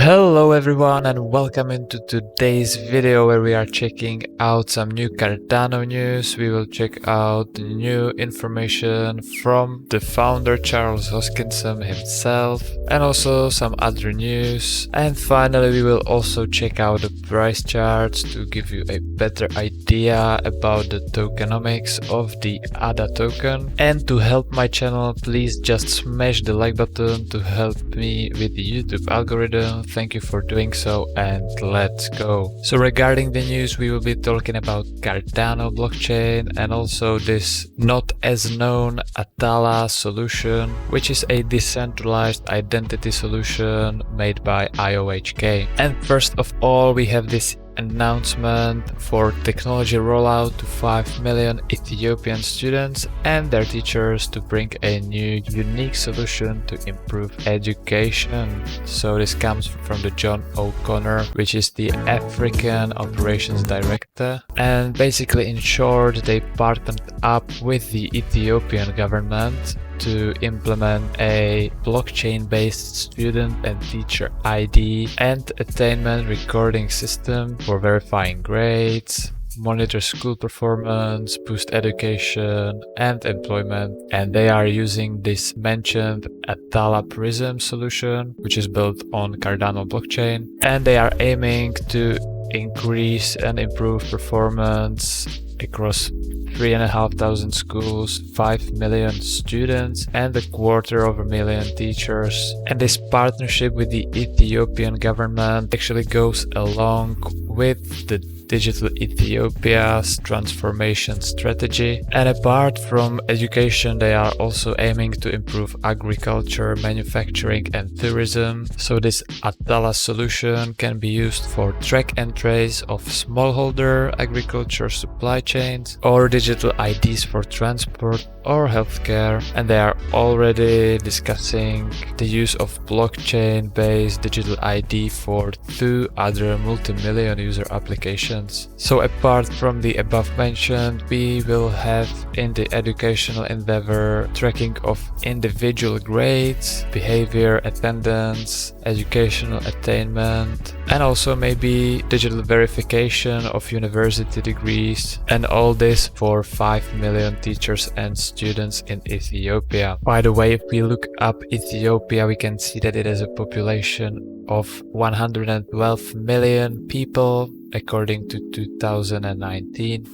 Hello everyone and welcome into today's video where we are checking out some new Cardano news. We will check out the new information from the founder Charles Hoskinson himself and also some other news. And finally we will also check out the price charts to give you a better idea about the tokenomics of the ADA token. And to help my channel, please just smash the like button to help me with the YouTube algorithm. Thank you for doing so and let's go. So regarding the news, we will be talking about Cardano blockchain and also this not as known Atala solution, which is a decentralized identity solution made by IOHK. And first of all, we have this announcement for technology rollout to 5 million Ethiopian students and their teachers to bring a new unique solution to improve education. So this comes from the John O'Connor, which is the African Operations Director. And basically in short, they partnered up with the Ethiopian government to implement a blockchain-based student and teacher ID and attainment recording system for verifying grades, monitor school performance, boost education and employment. And they are using this mentioned Atala Prism solution, which is built on Cardano blockchain. And they are aiming to increase and improve performance across 3,500 schools, 5 million students and 250,000 teachers. And this partnership with the Ethiopian government actually goes along with the Digital Ethiopia's transformation strategy. And apart from education, they are also aiming to improve agriculture, manufacturing and tourism. So this Atala solution can be used for track and trace of smallholder agriculture supply chains or digital IDs for transport or healthcare. And they are already discussing the use of blockchain-based digital ID for 2 other multi-million user applications. So apart from the above mentioned, we will have in the educational endeavor tracking of individual grades, behavior, attendance, educational attainment, and also maybe digital verification of university degrees, and all this for 5 million teachers and students in Ethiopia. By the way, if we look up Ethiopia, we can see that it has a population of 112 million people according to 2019.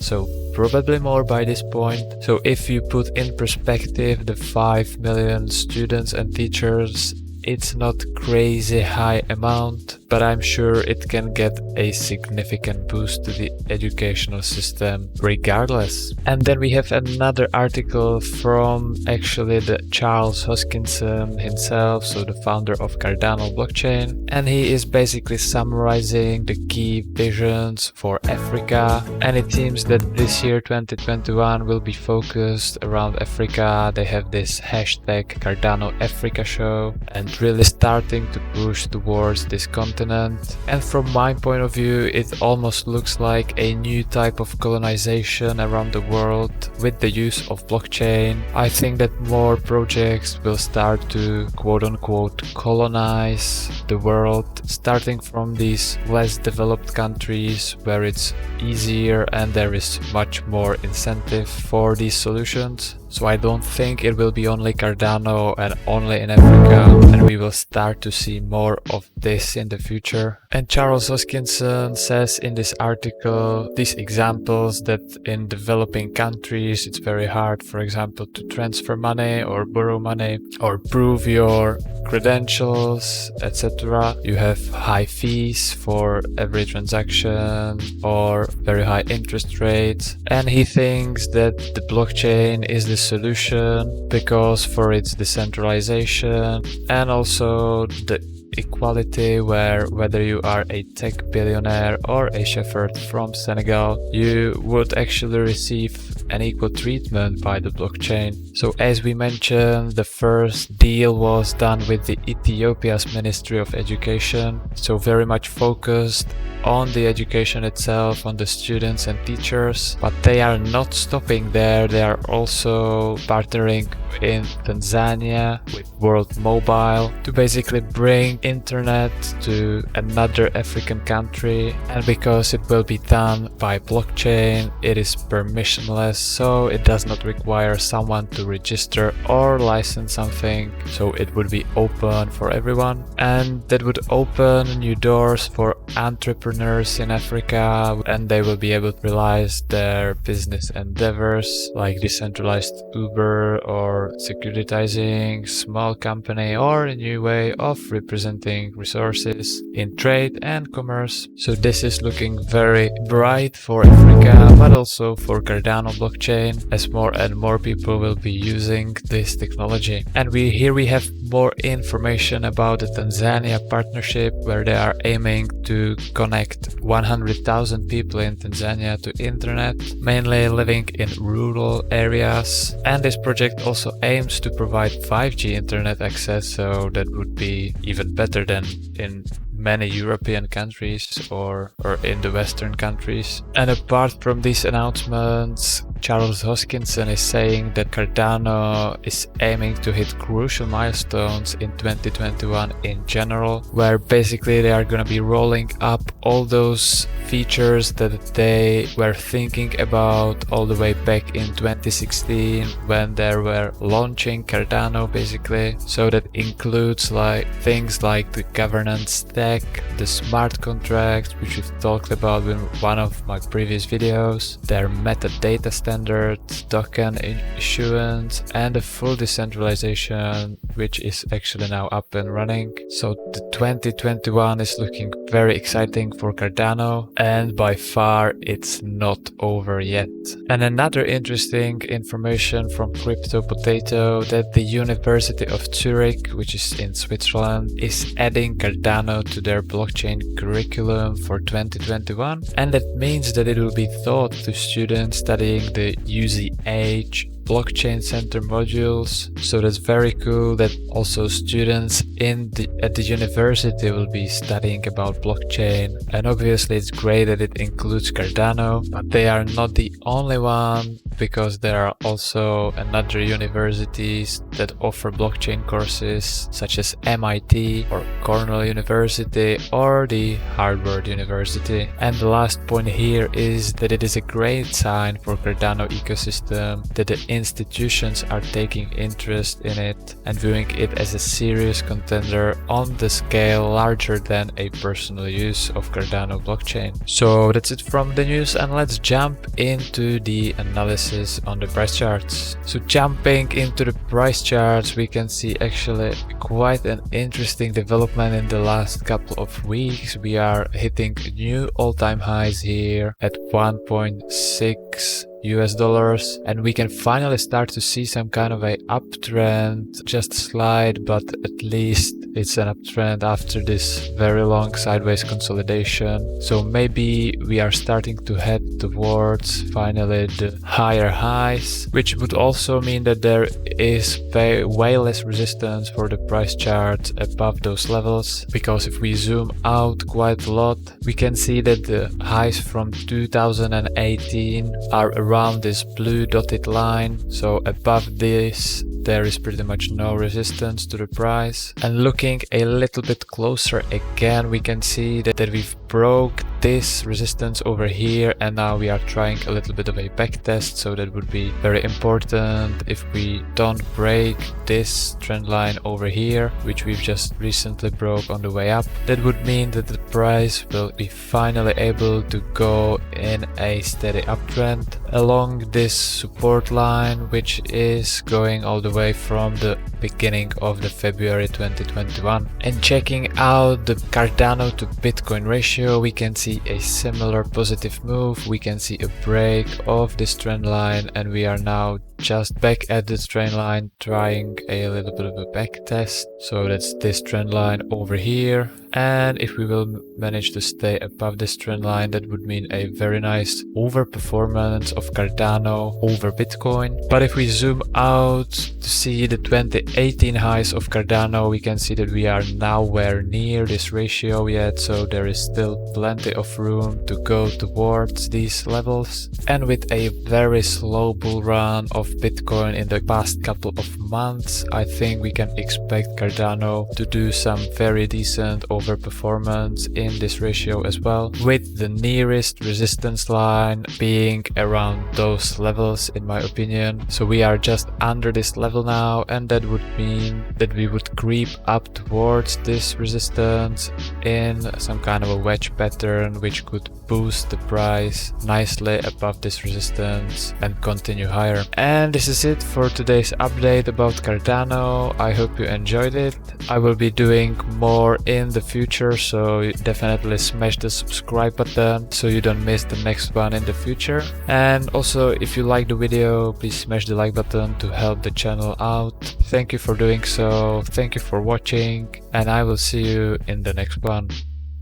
So probably more by this point. So if you put in perspective the 5 million students and teachers, it's not crazy high amount, but I'm sure it can get a significant boost to the educational system regardless. And then we have another article from actually the Charles Hoskinson himself, so the founder of Cardano blockchain, and he is basically summarizing the key visions for Africa. And it seems that this year 2021 will be focused around Africa. They have this hashtag Cardano Africa show and really starting to push towards this continent. And from my point of view, it almost looks like a new type of colonization around the world with the use of blockchain. I think that more projects will start to quote-unquote colonize the world, starting from these less developed countries where it's easier and there is much more incentive for these solutions. So I don't think it will be only Cardano and only in Africa, and we will start to see more of this in the future. And Charles Hoskinson says in this article these examples that in developing countries it's very hard, for example, to transfer money or borrow money or prove your credentials, etc. You have high fees for every transaction or very high interest rates. And he thinks that the blockchain is the solution because for its decentralization and also the equality, where whether you are a tech billionaire or a shepherd from Senegal, you would actually receive an equal treatment by the blockchain. So as we mentioned, the first deal was done with the Ethiopia's Ministry of Education, so very much focused on the education itself, on the students and teachers, but they are not stopping there. They are also partnering in Tanzania with World Mobile to basically bring internet to another African country, and because it will be done by blockchain, it is permissionless, so it does not require someone to register or license something, so it would be open for everyone, and that would open new doors for entrepreneurs in Africa, and they will be able to realize their business endeavors like decentralized Uber or securitizing small company, or a new way of representing resources in trade and commerce. So this is looking very bright for Africa, but also for Cardano blockchain, as more and more people will be using this technology. And here we have more information about the Tanzania partnership, where they are aiming to connect 100,000 people in Tanzania to internet, mainly living in rural areas. And this project also aims to provide 5G internet access, so that would be even better than in many European countries or in the Western countries. And apart from these announcements, Charles Hoskinson is saying that Cardano is aiming to hit crucial milestones in 2021 in general, where basically they are going to be rolling up all those features that they were thinking about all the way back in 2016 when they were launching Cardano basically. So that includes like things like the governance stack, the smart contracts, which we've talked about in one of my previous videos, their metadata standard, token issuance, and a full decentralization, which is actually now up and running. So the 2021 is looking very exciting for Cardano, and by far it's not over yet. And another interesting information from Crypto Potato, that the University of Zurich, which is in Switzerland, is adding Cardano to their blockchain curriculum for 2021, and that means that it will be taught to students studying the UZH blockchain center modules. So that's very cool that also students at the university will be studying about blockchain. And obviously it's great that it includes Cardano, but they are not the only one, because there are also another universities that offer blockchain courses, such as MIT or Cornell University or the Harvard University. And the last point here is that it is a great sign for Cardano ecosystem that the institutions are taking interest in it and viewing it as a serious contender on the scale larger than a personal use of Cardano blockchain. So that's it from the news, and let's jump into the analysis on the price charts. So jumping into the price charts, we can see actually quite an interesting development in the last couple of weeks. We are hitting new all-time highs here at 1.6 US dollars, and we can finally start to see some kind of a uptrend, just slight, but at least it's an uptrend after this very long sideways consolidation. So maybe we are starting to head towards finally the higher highs, which would also mean that there is way less resistance for the price chart above those levels, because if we zoom out quite a lot, we can see that the highs from 2018 are around this blue dotted line. So above this there is pretty much no resistance to the price. And looking a little bit closer again, we can see that we've broke this resistance over here, and now we are trying a little bit of a back test. So that would be very important. If we don't break this trend line over here, which we've just recently broke on the way up, that would mean that the price will be finally able to go in a steady uptrend along this support line, which is going all the way from the beginning of the February 2021. And checking out the Cardano to Bitcoin ratio, we can see a similar positive move. We can see a break of this trend line, and we are now just back at this trend line, trying a little bit of a back test. So that's this trend line over here. and if we will manage to stay above this trend line, that would mean a very nice overperformance of Cardano over Bitcoin. But if we zoom out to see the 2018 highs of Cardano, we can see that we are nowhere near this ratio yet, so there is still plenty of room to go towards these levels. And with a very slow bull run of Bitcoin in the past couple of months, I think we can expect Cardano to do some very decent overperformance in this ratio as well, with the nearest resistance line being around those levels in my opinion. So we are just under this level now, and that would mean that we would creep up towards this resistance in some kind of a wedge pattern, which could boost the price nicely above this resistance and continue higher. And this is it for today's update about Cardano. I hope you enjoyed it. I will be doing more in the future, so definitely smash the subscribe button so you don't miss the next one in the future. And also, if you like the video, please smash the like button to help the channel out. Thank you for doing so. Thank you for watching, and I will see you in the next one.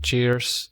Cheers.